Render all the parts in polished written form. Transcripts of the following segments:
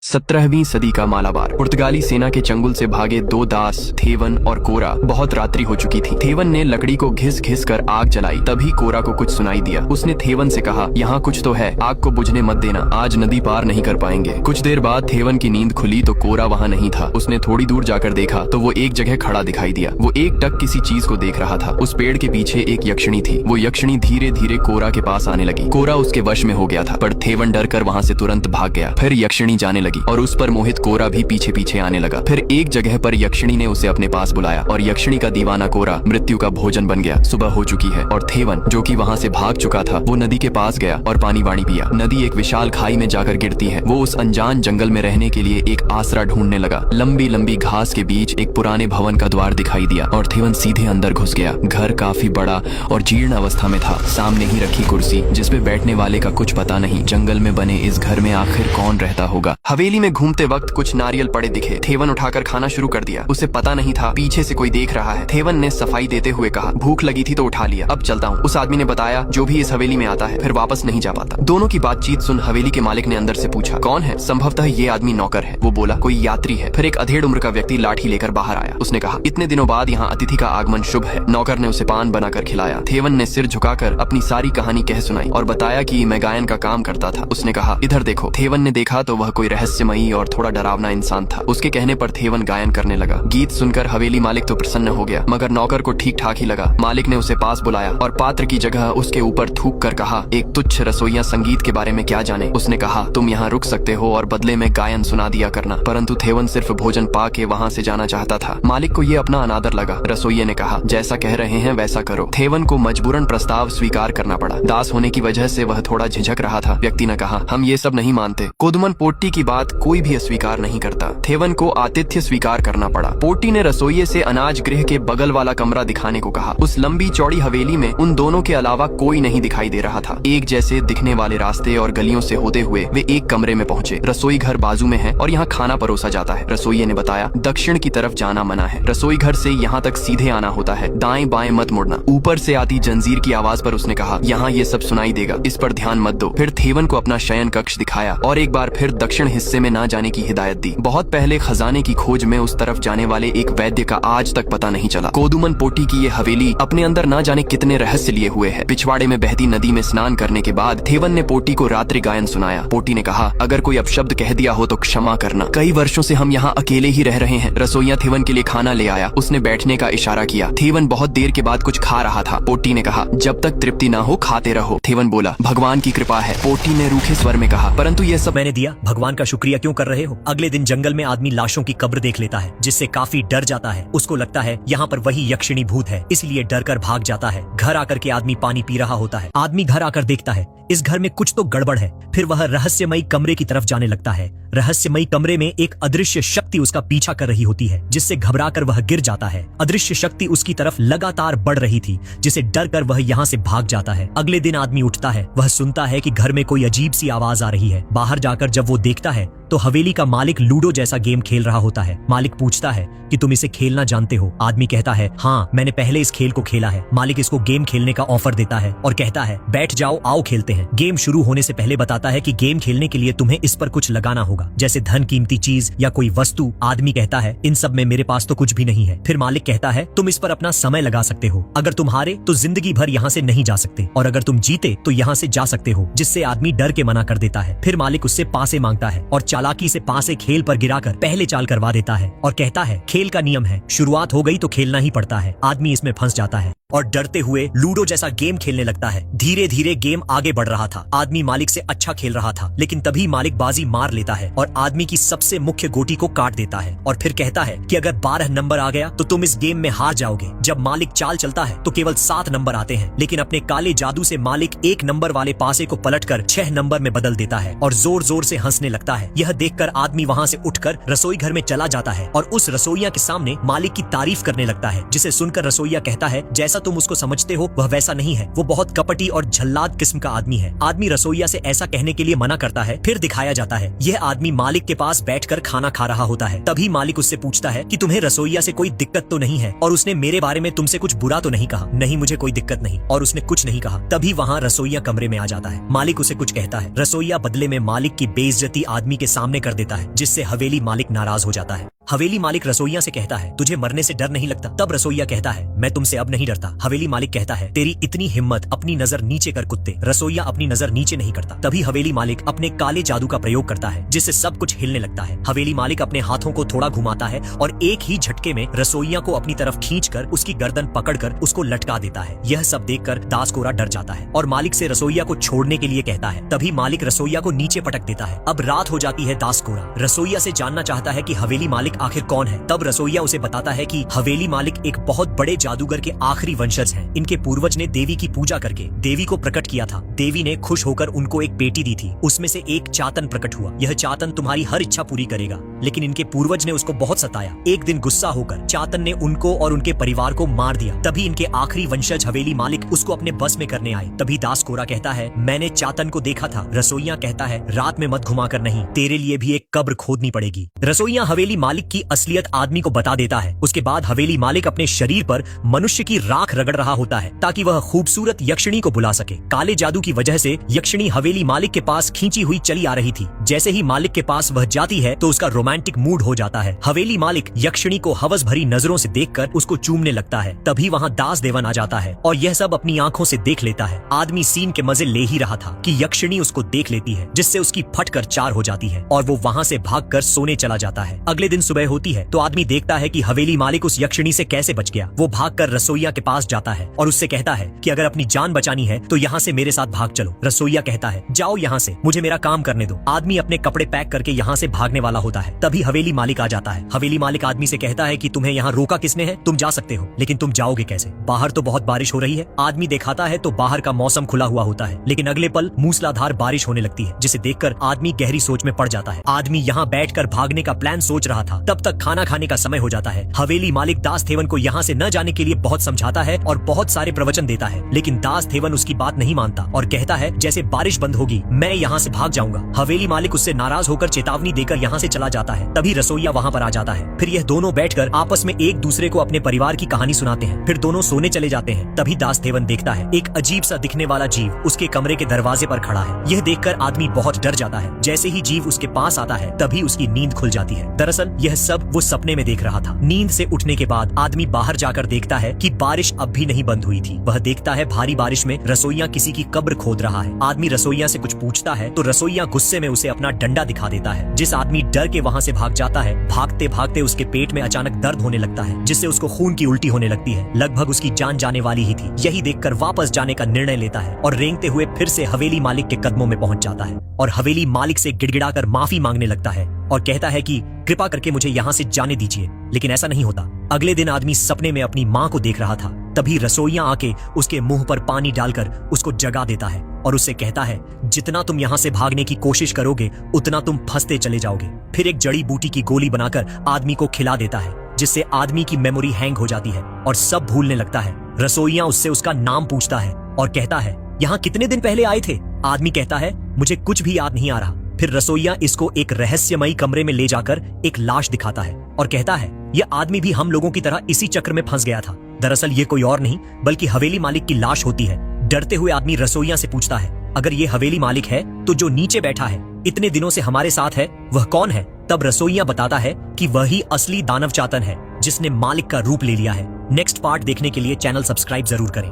17वीं सदी का मालाबार। पुर्तगाली सेना के चंगुल से भागे दो दास थेवन और कोरा। बहुत रात्रि हो चुकी थी। थेवन ने लकड़ी को घिस घिस कर आग जलाई। तभी कोरा को कुछ सुनाई दिया। उसने थेवन से कहा, यहाँ कुछ तो है, आग को बुझने मत देना, आज नदी पार नहीं कर पाएंगे। कुछ देर बाद थेवन की नींद खुली तो कोरा वहाँ नहीं था। उसने थोड़ी दूर जाकर देखा तो वो एक जगह खड़ा दिखाई दिया। वो एक टक किसी चीज को देख रहा था। उस पेड़ के पीछे एक यक्षिणी थी। वो यक्षिणी धीरे धीरे कोरा के पास आने लगी। कोरा उसके वश में हो गया था, पर थेवन डर कर वहाँ से तुरंत भाग गया। फिर यक्षिणी जाने लगी और उस पर मोहित कोरा भी पीछे पीछे आने लगा। फिर एक जगह पर यक्षिणी ने उसे अपने पास बुलाया और यक्षिणी का दीवाना कोरा मृत्यु का भोजन बन गया। सुबह हो चुकी है और थेवन, जो कि वहाँ से भाग चुका था, वो नदी के पास गया और पानी वाणी पिया। नदी एक विशाल खाई में जाकर गिरती है। वो उस अनजान जंगल में रहने के लिए एक आसरा ढूंढने लगा। लंबी लंबी घास के बीच एक पुराने भवन का द्वार दिखाई दिया और थेवन सीधे अंदर घुस गया। घर काफी बड़ा और जीर्ण अवस्था में था। सामने ही रखी कुर्सी, जिसपे बैठने वाले का कुछ पता नहीं। जंगल में बने इस घर में आखिर कौन रहता होगा। हवेली में घूमते वक्त कुछ नारियल पड़े दिखे। थेवन उठाकर खाना शुरू कर दिया। उसे पता नहीं था पीछे से कोई देख रहा है। थेवन ने सफाई देते हुए कहा, भूख लगी थी तो उठा लिया, अब चलता हूँ। उस आदमी ने बताया, जो भी इस हवेली में आता है फिर वापस नहीं जा पाता। दोनों की बातचीत सुन हवेली के मालिक ने अंदर से पूछा, कौन है? संभवतः ये आदमी नौकर है। वो बोला, कोई यात्री है। फिर एक अधेड़ उम्र का व्यक्ति लाठी लेकर बाहर आया। उसने कहा, इतने दिनों बाद यहाँ अतिथि का आगमन शुभ है। नौकर ने उसे पान बनाकर खिलाया। थेवन ने सिर झुकाकर अपनी सारी कहानी कह सुनाई और बताया कि मैं गायन का काम करता था। उसने कहा, इधर देखो। थेवन ने देखा तो वह कोई रहस्यमयी और थोड़ा डरावना इंसान था। उसके कहने पर थेवन गायन करने लगा। गीत सुनकर हवेली मालिक तो प्रसन्न हो गया, मगर नौकर को ठीक ठाक ही लगा। मालिक ने उसे पास बुलाया और पात्र की जगह उसके ऊपर थूक कर कहा, एक तुच्छ रसोइया संगीत के बारे में क्या जाने। उसने कहा, तुम यहाँ रुक सकते हो और बदले में गायन सुना दिया करना। परंतु थेवन सिर्फ भोजन पा के वहाँ से जाना चाहता था। मालिक को ये अपना अनादर लगा। रसोइये ने कहा, जैसा कह रहे हैं वैसा करो। थेवन को मजबूरन प्रस्ताव स्वीकार करना पड़ा। दास होने की वजह से वह थोड़ा झिझक रहा था। व्यक्ति ने कहा, हम ये सब नहीं मानते। कोदुमन पोट्टी की बात कोई भी अस्वीकार नहीं करता। थेवन को आतिथ्य स्वीकार करना पड़ा। पोट्टी ने रसोइये से अनाज गृह के बगल वाला कमरा दिखाने को कहा। उस लंबी चौड़ी हवेली में उन दोनों के अलावा कोई नहीं दिखाई दे रहा था। एक जैसे दिखने वाले रास्ते और गलियों से होते हुए वे एक कमरे में पहुंचे। रसोई घर बाजू में है और यहाँ खाना परोसा जाता है। रसोइये ने बताया, दक्षिण की तरफ जाना मना है। रसोई घर से यहाँ तक सीधे आना होता है, दाएं बाएं मत मुड़ना। ऊपर से आती जंजीर की आवाज पर उसने कहा, यहाँ ये सब सुनाई देगा, इस पर ध्यान मत दो। फिर थेवन को अपना शयन कक्ष दिखाया और एक बार फिर दक्षिण हिस्से में ना जाने की हिदायत दी। बहुत पहले खजाने की खोज में उस तरफ जाने वाले एक वैद्य का आज तक पता नहीं चला। कोदुमन पोट्टी की ये हवेली अपने अंदर ना जाने कितने रहस्य लिए हुए है। पिछवाड़े में बहती नदी में स्नान करने के बाद थेवन ने पोट्टी को रात्रि गायन सुनाया। पोट्टी ने कहा, अगर कोई अपशब्द कह दिया हो तो क्षमा करना। कई वर्षों से हम यहाँ अकेले ही रह रहे हैं। रसोइया थेवन के लिए खाना ले आया। उसने बैठने का इशारा किया। थेवन बहुत देर के बाद कुछ खा रहा था। पोट्टी ने कहा, जब तक तृप्ति ना हो खाते रहो। थेवन बोला, भगवान की कृपा है। पोट्टी ने रूखे स्वर में कहा, परंतु ये सब मैंने दिया, भगवान का शुक्रिया क्यों कर रहे हो? अगले दिन जंगल में आदमी लाशों की कब्र देख लेता है, जिससे काफी डर जाता है। उसको लगता है यहाँ पर वही यक्षिणी भूत है, इसलिए डर कर भाग जाता है। घर आकर के आदमी पानी पी रहा होता है। आदमी घर आकर देखता है इस घर में कुछ तो गड़बड़ है। फिर वह रहस्यमयी कमरे की तरफ जाने लगता है। रहस्यमयी कमरे में एक अदृश्य शक्ति उसका पीछा कर रही होती है, जिससे घबराकर वह गिर जाता है। अदृश्य शक्ति उसकी तरफ लगातार बढ़ रही थी, जिसे डर कर वह यहाँ से भाग जाता है। अगले दिन आदमी उठता है। वह सुनता है कि घर में कोई अजीब सी आवाज आ रही है। बाहर जाकर जब वो देखता है तो हवेली का मालिक लूडो जैसा गेम खेल रहा होता है। मालिक पूछता है कि तुम इसे खेलना जानते हो? आदमी कहता है, हाँ, मैंने पहले इस खेल को खेला है। मालिक इसको गेम खेलने का ऑफर देता है और कहता है, बैठ जाओ, आओ खेलते हैं। गेम शुरू होने से पहले बताता है कि गेम खेलने के लिए तुम्हें इस पर कुछ लगाना होगा, जैसे धन, कीमती चीज या कोई वस्तु। आदमी कहता है, इन सब में मेरे पास तो कुछ भी नहीं है। फिर मालिक कहता है, तुम इस पर अपना समय लगा सकते हो। अगर तुम हारे तो जिंदगी भर यहाँ से नहीं जा सकते, और अगर तुम जीते तो यहाँ से जा सकते हो, जिससे आदमी डर के मना कर देता है। फिर मालिक उससे पासे मांगता है और चालाकी से पासे खेल पर गिराकर पहले चाल करवा देता है और कहता है, खेल का नियम है, शुरुआत हो गई तो खेलना ही पड़ता है। आदमी इसमें फंस जाता है और डरते हुए लूडो जैसा गेम खेलने लगता है। धीरे धीरे गेम आगे बढ़ रहा था। आदमी मालिक से अच्छा खेल रहा था, लेकिन तभी मालिक बाजी मार लेता है और आदमी की सबसे मुख्य गोटी को काट देता है और फिर कहता है कि अगर 12 नंबर आ गया तो तुम इस गेम में हार जाओगे। जब मालिक चाल चलता है तो केवल 7 नंबर आते हैं, लेकिन अपने काले जादू से मालिक 1 नंबर वाले पासे को पलटकर 6 नंबर में बदल देता है और जोर जोर से हंसने लगता है। यह देखकर आदमी वहाँ से उठकर रसोई घर में चला जाता है और उस रसोइया के सामने मालिक की तारीफ करने लगता है, जिसे सुनकर रसोइया कहता है, जैसा तुम उसको समझते हो वह वैसा नहीं है। वो बहुत कपटी और झल्लाद किस्म का आदमी है। आदमी रसोइया से ऐसा कहने के लिए मना करता है। फिर दिखाया जाता है यह आदमी मालिक के पास बैठकर खाना खा रहा होता है। तभी मालिक उससे पूछता है कि तुम्हें रसोइया से कोई दिक्कत तो नहीं है, और उसने मेरे बारे में तुमसे कुछ बुरा तो नहीं कहा? नहीं, मुझे कोई दिक्कत नहीं, और उसने कुछ नहीं कहा। तभी वहाँ रसोइया कमरे में आ जाता है। मालिक उसे कुछ कहता है। रसोइया बदले में मालिक की बेइज्जती आदमी के सामने कर देता है, जिससे हवेली मालिक नाराज हो जाता है। हवेली मालिक रसोइया से कहता है, तुझे मरने से डर नहीं लगता? तब रसोइया कहता है, मैं तुमसे अब नहीं डरता। हवेली मालिक कहता है, तेरी इतनी हिम्मत, अपनी नजर नीचे कर कुत्ते। रसोइया अपनी नजर नीचे नहीं करता। तभी हवेली मालिक अपने काले जादू का प्रयोग करता है, जिससे सब कुछ हिलने लगता है। हवेली मालिक अपने हाथों को थोड़ा घुमाता है और एक ही झटके में रसोइया को अपनी तरफ खींचकर उसकी गर्दन पकड़कर उसको लटका देता है। यह सब देखकर दास कोरा डर जाता है और मालिक से रसोइया को छोड़ने के लिए कहता है। तभी मालिक रसोइया को नीचे पटक देता है। अब रात हो जाती है। दास कोरा रसोइया से जानना चाहता है कि हवेली मालिक आखिर कौन है। तब रसोइया उसे बताता है कि हवेली मालिक एक बहुत बड़े जादूगर के आखिरी वंशज हैं। इनके पूर्वज ने देवी की पूजा करके देवी को प्रकट किया था। देवी ने खुश होकर उनको एक बेटी दी थी। उसमें से एक चातन प्रकट हुआ। यह चातन तुम्हारी हर इच्छा पूरी करेगा। लेकिन इनके पूर्वज ने उसको बहुत सताया। एक दिन गुस्सा होकर चातन ने उनको और उनके परिवार को मार दिया। तभी इनके आखिरी वंशज हवेली मालिक उसको अपने बस में करने आए। तभी दास कोरा कहता है, मैंने चातन को देखा था। रसोइया कहता है, रात में मत घुमा कर नहीं, तेरे लिए भी एक कब्र खोदनी पड़ेगी। रसोइया हवेली मालिक की असलियत आदमी को बता देता है। उसके बाद हवेली मालिक अपने शरीर पर मनुष्य की राख रगड़ रहा होता है ताकि वह खूबसूरत यक्षिणी को बुला सके। काले जादू की वजह से यक्षिणी हवेली मालिक के पास खींची हुई चली आ रही थी। जैसे ही मालिक के पास वह जाती है तो उसका रोमांटिक मूड हो जाता है। हवेली मालिक यक्षिणी को हवस भरी नजरों से देखकर उसको चूमने लगता है। तभी वहाँ दास देवन आ जाता है और यह सब अपनी आंखों से देख लेता है। आदमी सीन के मजे ले ही रहा था कि यक्षिणी उसको देख लेती है, जिससे उसकी फटकर चार हो जाती है और वो वहाँ से भागकर सोने चला जाता है। अगले दिन सुबह होती है तो आदमी देखता है कि हवेली मालिक उस यक्षिणी से कैसे बच गया। वो भागकर रसोइया के पास जाता है और उससे कहता है कि अगर अपनी जान बचानी है तो यहाँ से मेरे साथ भाग चलो। रसोइया कहता है, जाओ यहाँ से, मुझे मेरा काम करने दो। आदमी अपने कपड़े पैक करके यहाँ से भागने वाला होता है। तभी हवेली मालिक आ जाता है। हवेली मालिक आदमी से कहता है कि तुम्हें यहाँ रोका किसने है? तुम जा सकते हो, लेकिन तुम जाओगे कैसे? बाहर तो बहुत बारिश हो रही है। आदमी दिखाता है तो बाहर का मौसम खुला हुआ होता है, लेकिन अगले पल मूसलाधार बारिश होने लगती है, जिसे देखकर आदमी गहरी सोच में पड़ जाता है। आदमी यहाँ बैठकर भागने का प्लान सोच रहा था। तब तक खाना खाने का समय हो जाता है। हवेली मालिक दास थेवन को यहाँ से न जाने के लिए बहुत समझाता है और बहुत सारे प्रवचन देता है, लेकिन दास थेवन उसकी बात नहीं मानता और कहता है, जैसे बारिश बंद होगी मैं यहाँ से भाग जाऊंगा। हवेली मालिक उससे नाराज होकर चेतावनी देकर यहाँ से चला जाता है। तभी रसोइया वहाँ पर आ जाता है। फिर यह दोनों बैठकर आपस में एक दूसरे को अपने परिवार की कहानी सुनाते हैं। फिर दोनों सोने चले जाते हैं। तभी दास थेवन देखता है एक अजीब सा दिखने वाला जीव उसके कमरे के दरवाजे पर खड़ा है। यह देखकर आदमी बहुत डर जाता है। जैसे ही जीव उसके पास आता है तभी उसकी नींद खुल जाती है। दरअसल यह सब वो सपने में देख रहा था। नींद से उठने के बाद आदमी बाहर जाकर देखता है कि बारिश अब भी नहीं बंद हुई थी। वह देखता है भारी बारिश में रसोइया किसी की कब्र खोद रहा है। आदमी रसोइया से कुछ पूछता है तो रसोइया गुस्से में उसे अपना डंडा दिखा देता है। जिस आदमी डर के वहाँ से भाग जाता है, भागते भागते उसके पेट में अचानक दर्द होने लगता है, जिससे उसको खून की उल्टी होने लगती है। लगभग उसकी जान जाने वाली ही थी। यही देखकर वापस जाने का निर्णय लेता है और रेंगते हुए फिर से हवेली मालिक के कदमों में पहुंच जाता है और हवेली मालिक से गिड़गिड़ाकर माफी मांगने लगता है और कहता है कि कृपा करके मुझे यहाँ से जाने दीजिए। लेकिन ऐसा नहीं होता। अगले दिन आदमी सपने में अपनी माँ को देख रहा था। तभी रसोइया आके उसके मुंह पर पानी डालकर उसको जगा देता है और उससे कहता है, जितना तुम यहाँ से भागने की कोशिश करोगे उतना तुम फंसते चले जाओगे। फिर एक जड़ी बूटी की गोली बनाकर आदमी को खिला देता है, जिससे आदमी की मेमोरी हैंग हो जाती है और सब भूलने लगता है। रसोइया उससे उसका नाम पूछता है और कहता है, यहाँ कितने दिन पहले आए थे? आदमी कहता है, मुझे कुछ भी याद नहीं आ रहा। फिर रसोइया इसको एक रहस्यमयी कमरे में ले जाकर एक लाश दिखाता है और कहता है, यह आदमी भी हम लोगों की तरह इसी चक्र में फंस गया था। दरअसल ये कोई और नहीं बल्कि हवेली मालिक की लाश होती है। डरते हुए आदमी रसोइया से पूछता है, अगर ये हवेली मालिक है तो जो नीचे बैठा है इतने दिनों से हमारे साथ है वह कौन है? तब रसोइया बताता है कि वही असली दानव चातन है जिसने मालिक का रूप ले लिया है। नेक्स्ट पार्ट देखने के लिए चैनल सब्सक्राइब जरूर करें।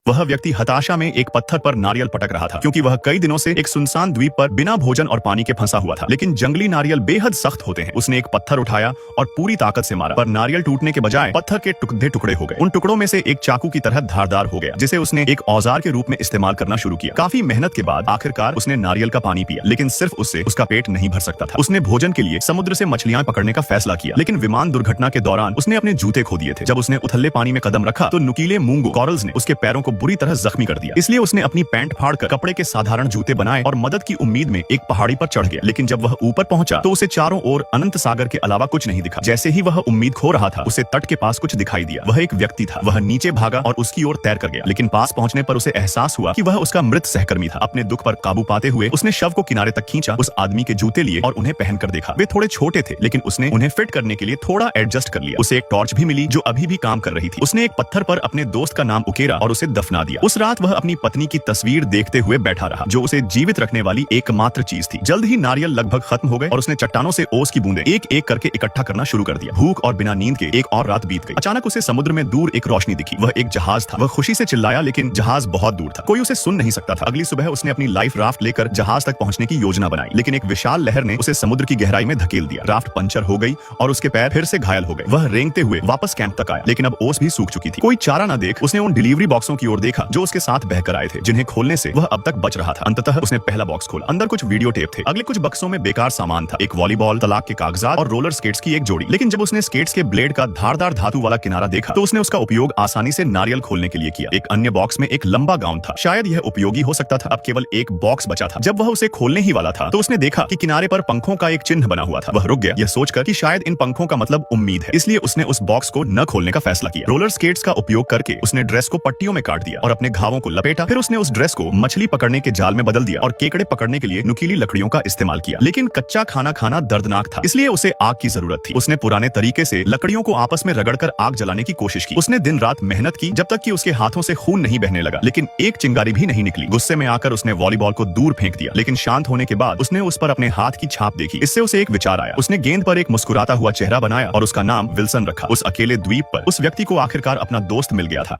वह व्यक्ति हताशा में एक पत्थर पर नारियल पटक रहा था, क्योंकि वह कई दिनों से एक सुनसान द्वीप पर बिना भोजन और पानी के फंसा हुआ था। लेकिन जंगली नारियल बेहद सख्त होते हैं। उसने एक पत्थर उठाया और पूरी ताकत से मारा, पर नारियल टूटने के बजाय पत्थर के टुकड़े टुकड़े हो गए। उन टुकड़ों में से एक चाकू की तरह धारदार हो गया, जिसे उसने एक औजार के रूप में इस्तेमाल करना शुरू किया। काफी मेहनत के बाद आखिरकार उसने नारियल का पानी पिया, लेकिन सिर्फ उससे उसका पेट नहीं भर सकता था। उसने भोजन के लिए समुद्र से मछलियां पकड़ने का फैसला किया, लेकिन विमान दुर्घटना के दौरान उसने अपने जूते खो दिए थे। जब उसने उथले पानी में कदम रखा तो नुकीले मूंगों कॉरल्स ने उसके पैरों को बुरी तरह जख्मी कर दिया। इसलिए उसने अपनी पैंट फाड़कर कपड़े के साधारण जूते बनाए और मदद की उम्मीद में एक पहाड़ी पर चढ़ गया। लेकिन जब वह ऊपर पहुंचा तो उसे चारों ओर अनंत सागर के अलावा कुछ नहीं दिखा। जैसे ही वह उम्मीद खो रहा था, उसे तट के पास कुछ दिखाई दिया। वह एक व्यक्ति था। वह नीचे भागा और उसकी ओर तैर कर गया, लेकिन पास पहुंचने पर उसे एहसास हुआ कि वह उसका मृत सहकर्मी था। अपने दुख पर काबू पाते हुए उसने शव को किनारे तक खींचा, उस आदमी के जूते लिए और उन्हें पहनकर देखा। वे थोड़े छोटे थे, लेकिन उसने उन्हें फिट करने के लिए थोड़ा एडजस्ट कर लिया। उसे एक टॉर्च भी मिली जो अभी भी काम कर रही थी। उसने एक पत्थर पर अपने दोस्त का नाम उकेरा और उसे दफना दिया। उस रात वह अपनी पत्नी की तस्वीर देखते हुए बैठा रहा, जो उसे जीवित रखने वाली एकमात्र चीज थी। जल्द ही नारियल लगभग खत्म हो गए और उसने चट्टानों से ओस की बूंदें एक एक करके इकट्ठा करना शुरू कर दिया। भूख और बिना नींद के एक और रात बीत गई। अचानक उसे समुद्र में दूर एक रोशनी दिखी। वह एक जहाज था। वह खुशी से चिल्लाया, लेकिन जहाज बहुत दूर था, कोई उसे सुन नहीं सकता था। अगली सुबह उसने अपनी लाइफ राफ्ट लेकर जहाज तक पहुंचने की योजना बनाई, लेकिन एक विशाल लहर ने उसे समुद्र की गहराई में धकेल दिया। राफ्ट पंचर हो गई और उसके पैर फिर से घायल हो गए। वह रेंगते हुए वापस कैंप तक आया, लेकिन अब ओस भी सूख चुकी थी। कोई चारा न देख उसने उन डिलीवरी बॉक्सों की ओर देखा जो उसके साथ बहकर आए थे, जिन्हें खोलने से वह अब तक बच रहा था। अंततः उसने पहला बॉक्स खोला। अंदर कुछ वीडियो टेप थे। अगले कुछ बक्सों में बेकार सामान था, एक वॉलीबॉल, तलाक के कागजात और रोलर स्केट्स की एक जोड़ी। लेकिन जब उसने स्केट्स के ब्लेड का धारदार धातु वाला किनारा देखा तो उसने उसका उपयोग आसानी से नारियल खोलने के लिए किया। एक अन्य बॉक्स में एक लंबा गाउन था, शायद यह उपयोगी हो सकता था। अब केवल एक बॉक्स बचा था। जब वह उसे खोलने ही वाला था तो उसने देखा कि किनारे पर पंखों का एक चिन्ह बना हुआ था। वह रुक गया, यह सोचकर कि शायद इन पंखों का मतलब उम्मीद है, इसलिए उसने उस बॉक्स को न खोलने का फैसला किया। रोलर स्केट्स का उपयोग करके उसने ड्रेस को पट्टियों में काट दिया और अपने घावों को लपेटा। फिर उसने उस ड्रेस को मछली पकड़ने के जाल में बदल दिया और केकड़े पकड़ने के लिए नुकीली लकड़ियों का इस्तेमाल किया। लेकिन कच्चा खाना खाना दर्दनाक था, इसलिए उसे आग की जरूरत थी। उसने पुराने तरीके से लकड़ियों को आपस में रगड़कर आग जलाने की कोशिश की। उसने दिन रात मेहनत की जब तक कि उसके हाथों से खून नहीं बहने लगा, लेकिन एक चिंगारी भी नहीं निकली। गुस्से में आकर उसने वॉलीबॉल को दूर फेंक दिया, लेकिन शांत होने के बाद उसने उस पर अपने हाथ की छाप देखी। इससे उसे एक विचार आया। उसने गेंद पर एक मुस्कुराता हुआ चेहरा बनाया और उसका नाम विल्सन रखा। उस अकेले द्वीप पर उस व्यक्ति को आखिरकार अपना दोस्त मिल गया था।